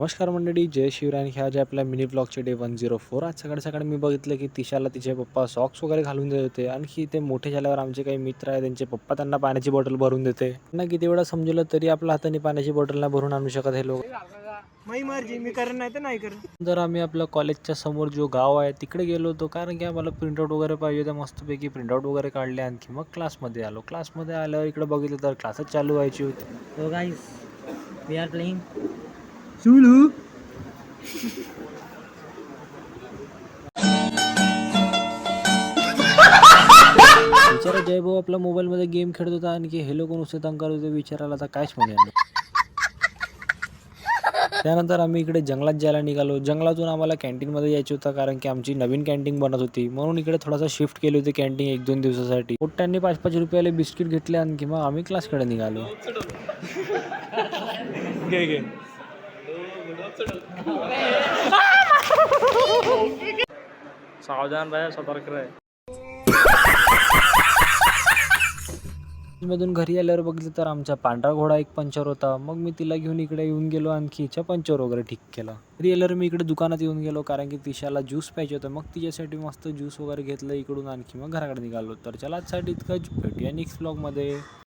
नमस्कार मंडळी, जय शिवराय. आणि ह्या ज्या आपल्या मिनी ब्लॉगचे डे 104. आज सकाळी सकाळी मी बघितलं की तिशाला तिचे पप्पा सॉक्स वगैरे घालून देत होते. आणखी ते मोठे झाल्यावर आमचे काही मित्र आहे, त्यांचे पप्पा त्यांना पाण्याची बॉटल भरून देते. त्यांना किती वेळा समजलं तरी आपल्या हाताने पाण्याची बॉटल नाही भरून आणू शकत हे लोक. मी करत नाही तर नाही करत. जर आम्ही आपल्या कॉलेजच्या समोर जो गाव आहे तिकडे गेलो होतो, कारण की आम्हाला प्रिंटआउट वगैरे पाहिजे होतं. मस्तपैकी प्रिंटआउट वगैरे काढले. आणखी मग क्लासमध्ये आलो. क्लासमध्ये आल्यावर इकडे बघितलं तर क्लासच चालू व्हायची होती. So guys, we are playing Zulu. बिचारा जयभाऊ आपला मोबाईलमध्ये गेम खेळत होता, आणखी हे लोक नुसते तंग करत होते. विचारायला आता कायच म्हणूया. त्यानंतर आम्ही इकडे जंगलात जायला निघालो. जंगलातून आम्हाला कॅन्टीनमध्ये यायचं होतं, कारण की आमची नवीन कॅन्टीन बनत होती. म्हणून इकडे थोडासा शिफ्ट केली होती कॅन्टीन 1-2 दिवसासाठी. पोट्ट्यांनी 5-5 रुपयाले बिस्किट घेतले. आणखी मग आम्ही क्लासकडे निघालो. सावधान राहा, सतर्क राहा. मधून घरी आल्यावर बघितलं तर आमचा पांढरा घोडा एक पंचर होता. मग मी तिला घेऊन इकडे येऊन गेलो, आणखी हिच्या पंचर वगैरे ठीक केला. घरी आल्यावर मी इकडे दुकानात येऊन गेलो, कारण की तिशाला ज्यूस पाहिजे होतं. मग तिच्यासाठी मस्त ज्यूस वगैरे घेतलं इकडून, आणखी मग घराकडे निघालो. तर चला आजसाठी इतकंच. भेटूया नेक्स्ट ब्लॉगमध्ये.